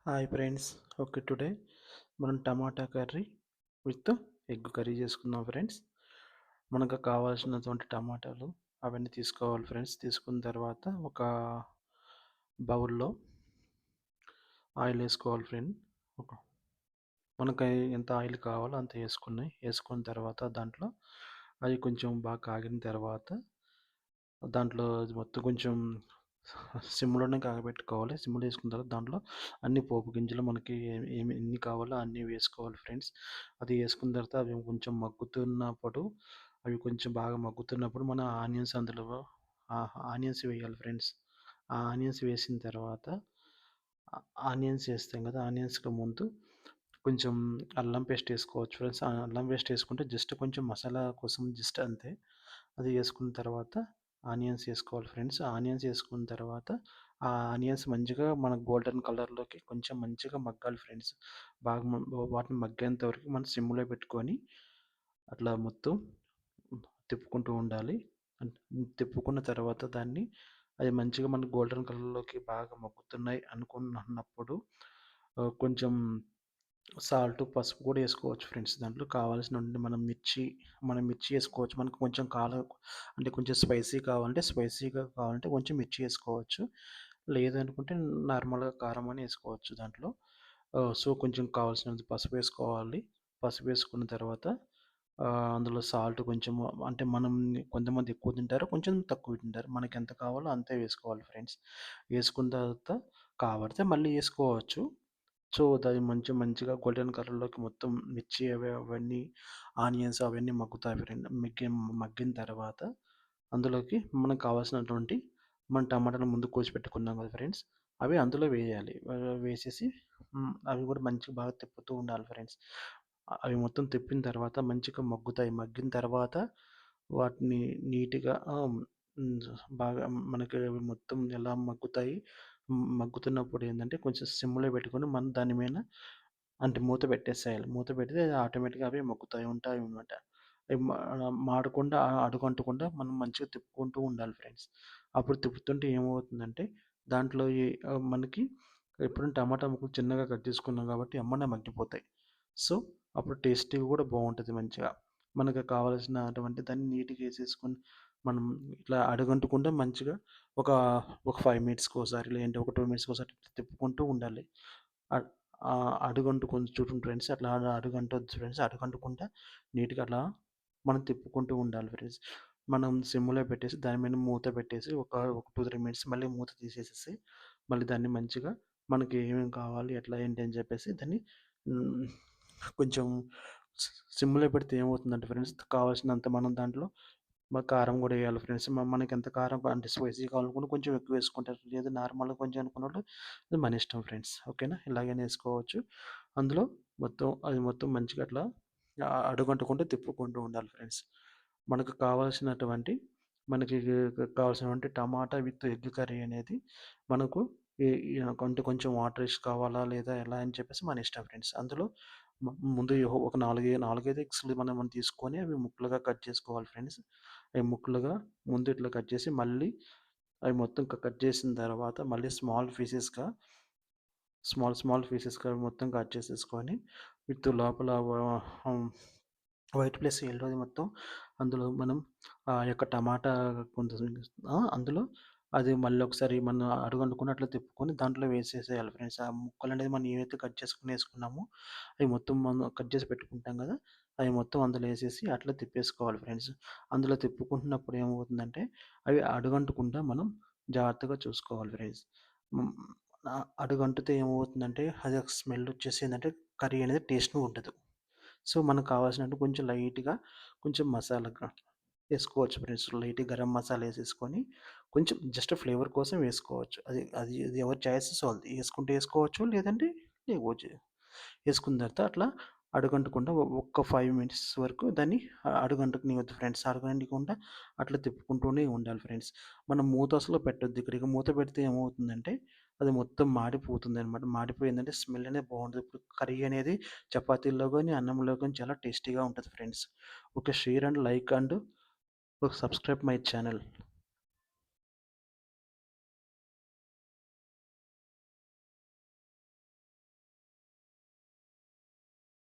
Hi friends. Okay, today మనం టమాటా curry with egg curry చేసుకుందాం friends. మనకు కావాల్సినటువంటి టమాటాలు అవన్నీ తీసుకోవాలి ఫ్రెండ్స్. తీసుకున్న తర్వాత ఒక బౌల్లో ఆయిల్ వేసుకోవాలి ఫ్రెండ్. ఒక మనకి ఎంత ఆయిల్ కావాలో అంత వేసుకున్న తర్వాత దాంట్లో అది కొంచెం బాగా కాగిన తర్వాత దాంట్లో అది మొత్తం కొంచెం సిమ్లోనే కాగబెట్టుకోవాలి. సిమ్లో వేసుకున్న తర్వాత దాంట్లో అన్ని పోపు గింజలు మనకి ఎన్ని కావాలో అన్నీ వేసుకోవాలి ఫ్రెండ్స్. అది వేసుకున్న తర్వాత అవి కొంచెం మగ్గుతున్నప్పుడు బాగా మగ్గుతున్నప్పుడు మన ఆనియన్స్ అందులో ఆనియన్స్ వేయాలి ఫ్రెండ్స్. ఆ ఆనియన్స్ వేసిన తర్వాత ఆనియన్స్ వేస్తాం కదా, ఆనియన్స్కి ముందు కొంచెం అల్లం పేస్ట్ వేసుకోవచ్చు ఫ్రెండ్స్. ఆ అల్లం పేస్ట్ వేసుకుంటే జస్ట్ కొంచెం మసాలా కోసం జస్ట్ అంతే. అది వేసుకున్న తర్వాత ఆనియన్స్ వేసుకోవాలి ఫ్రెండ్స్. ఆనియన్స్ వేసుకున్న తర్వాత ఆ ఆనియన్స్ మంచిగా మన గోల్డెన్ కలర్లోకి కొంచెం మంచిగా మగ్గాలి ఫ్రెండ్స్. బాగా వాటిని మగ్గేంత వరకు మనం సిమ్లో పెట్టుకొని అట్లా మొత్తం తిప్పుకుంటూ ఉండాలి. తిప్పుకున్న తర్వాత దాన్ని అది మంచిగా మన గోల్డెన్ కలర్లోకి బాగా మగ్గుతున్నాయి అనుకున్నప్పుడు కొంచెం సాల్ట్, పసుపు కూడా వేసుకోవచ్చు ఫ్రెండ్స్. దాంట్లో కావాల్సినటువంటి మనం మిర్చి వేసుకోవచ్చు. మనకు కొంచెం కారం అంటే కొంచెం స్పైసీగా కావాలంటే కొంచెం మిర్చి వేసుకోవచ్చు. లేదనుకుంటే నార్మల్గా కారం అని వేసుకోవచ్చు దాంట్లో. సో కొంచెం కావాల్సినంత పసుపు వేసుకోవాలి. పసుపు వేసుకున్న తర్వాత అందులో సాల్ట్ కొంచెం, అంటే కొంతమంది ఎక్కువ తింటారు, కొంచెం తక్కువ తింటారు. మనకి ఎంత కావాలో అంతే వేసుకోవాలి ఫ్రెండ్స్. వేసుకున్న తర్వాత కావడితే మళ్ళీ వేసుకోవచ్చు. సో అది మంచిగా గోల్డెన్ కలర్లోకి మొత్తం మిర్చి అవన్నీ ఆనియన్స్ అవన్నీ మగ్గుతాయి ఫ్రెండ్. మగ్గిన తర్వాత అందులోకి మనకు కావాల్సినటువంటి మన టమాటాలు ముందు కోసి పెట్టుకున్నాం కదా ఫ్రెండ్స్, అవి అందులో వేయాలి. వేసేసి అవి కూడా మంచిగా బాగా తిప్పుతూ ఉండాలి ఫ్రెండ్స్. అవి మొత్తం తిప్పిన తర్వాత మంచిగా మగ్గుతాయి. మగ్గిన తర్వాత వాటిని నీట్గా బాగా మనకి అవి మొత్తం ఎలా మగ్గుతాయి. మగ్గుతున్నప్పుడు ఏంటంటే కొంచెం సిమ్లో పెట్టుకొని మనం దాని మీద అంటే మూత పెట్టేసేయాలి. మూత పెడితే ఆటోమేటిక్గా అవే మగ్గుతాయి ఉంటాయి అన్నమాట. అవి మాడకుండా అడుగంటకుండా మనం మంచిగా తిప్పుకుంటూ ఉండాలి ఫ్రెండ్స్. అప్పుడు తిప్పుతుంటే ఏమవుతుందంటే దాంట్లో మనకి ఎప్పుడైనా టమాటా ముక్కలు చిన్నగా కట్ చేసుకున్నాం కాబట్టి ఎమ్మటే మగ్గిపోతాయి. సో అప్పుడు టేస్టీగా కూడా బాగుంటుంది మంచిగా. మనకు కావాల్సిన అటువంటి దాన్ని నీట్గా వేసేసుకొని మనం ఇట్లా అడుగంటకుండా మంచిగా ఒక ఒక 5 మినిట్స్‌కి ఒకసారి, లేదంటే ఒక 2 మినిట్స్‌కి ఒకసారి తిప్పుకుంటూ ఉండాలి. అడ్ అడుగంటుకొని చూడండి ఫ్రెండ్స్. అట్లా అడుగంటొద్దు ఫ్రెండ్స్. అడుగంటకుండా నీట్‌గా అట్లా మనం తిప్పుకుంటూ ఉండాలి ఫ్రెండ్స్. మనం సిమ్‌లో పెట్టేసి దాని మీద మూత పెట్టేసి ఒక 2, 3 మినిట్స్ మళ్ళీ మూత తీసేసేసి మళ్ళీ దాన్ని మంచిగా మనకి ఏమేమి కావాలి, ఎట్లా ఏంటి అని చెప్పేసి దాన్ని హ్మ్, కొంచెం సిమ్‌లో పెడితే ఏమవుతుందంటే ఫ్రెండ్స్, కావాల్సినంత మనం దాంట్లో కారం కూడా వేయాలి ఫ్రెండ్స్. మనకి ఎంత కారం అంటే స్పైసీ కావాలనుకుంటే కొంచెం ఎక్కువ వేసుకుంటారు. లేదా నార్మల్‌గా కొంచెం అనుకున్నోళ్ళు అది మన ఇష్టం ఫ్రెండ్స్. ఓకేనా? ఇలాగైనా వేసుకోవచ్చు. అందులో మొత్తం మంచిగా అట్లా అడుగంటకుండా తిప్పుకుంటూ ఉండాలి ఫ్రెండ్స్. మనకు కావాల్సినటువంటి మనకి కావాల్సినటువంటి టమాటా విత్ ఎగ్ కర్రీ అనేది మనకు ఈ ఈ అంటే కొంచెం వాటరిష్ కావాలా లేదా ఎలా అని చెప్పేసి మన ఇష్టం ఫ్రెండ్స్. అందులో ముందు ఒక 4, 5 ఎగ్స్‌లు మనం తీసుకొని అవి ముక్కలుగా కట్ చేసుకోవాలి ఫ్రెండ్స్. అవి ముక్కలుగా ముందు ఇట్లా కట్ చేసి మళ్ళీ అవి మొత్తం కట్ చేసిన తర్వాత మళ్ళీ స్మాల్ పీసెస్‌గా మొత్తం కట్ చేసేసుకొని విత్ లోపల హ్మ్, వైట్ ప్లస్ యెల్లోది మొత్తం అందులో మనం ఆ యొక్క టమాటా అందులో అది మళ్ళీ ఒకసారి మనం అడుగంటకుండా అట్లా తిప్పుకొని దాంట్లో వేసేసేయాలి ఫ్రెండ్స్. ఆ ముక్కలనేది మనం ఏవైతే కట్ చేసుకొని వేసుకున్నామో అవి మొత్తం మనం కట్ చేసి పెట్టుకుంటాం కదా, అవి మొత్తం అందులో వేసేసి అట్లా తిప్పేసుకోవాలి ఫ్రెండ్స్. అందులో తిప్పుకుంటున్నప్పుడు ఏమవుతుందంటే అవి అడుగంటకుండా మనం జాగ్రత్తగా చూసుకోవాలి ఫ్రెండ్స్. హ్మ్. అడుగంటితే ఏమవుతుందంటే అది ఒక స్మెల్ వచ్చేసి ఏందంటే కర్రీ అనేది టేస్ట్‌గా ఉండదు. సో మనకు కావాల్సినట్టు కొంచెం లైట్‌గా కొంచెం వేసుకోవచ్చు ఫ్రెండ్స్. లైట్‌గా గరం మసాలా వేసేసుకొని కొంచెం జస్ట్ ఫ్లేవర్ కోసం వేసుకోవచ్చు. అది అది అది ఎవరి చాయిసెస్ వాళ్ళది. వేసుకుంటే వేసుకోవచ్చు, లేదంటే లేకపోవచ్చు. వేసుకున్న తర్వాత అట్లా అడుగంటకుండా ఒక్క 5 మినిట్స్ వరకు దాన్ని అడుగంటకనివ్వద్దు ఫ్రెండ్స్. అడుగంటకుండా అట్లా తిప్పుకుంటూనే ఉండాలి ఫ్రెండ్స్. మనం మూత అసలు పెట్టొద్దు. ఇక మూత పెడితే ఏమవుతుందంటే అది మొత్తం మాడిపోతుందనమాట. మాడిపోయిందంటే స్మెల్ అనేది బాగుండదు. ఇప్పుడు కర్రీ అనేది చపాతీల్లో గాని, అన్నంలో గాని చాలా టేస్టీగా ఉంటది friends. Okay, share and like and subscribe my channel.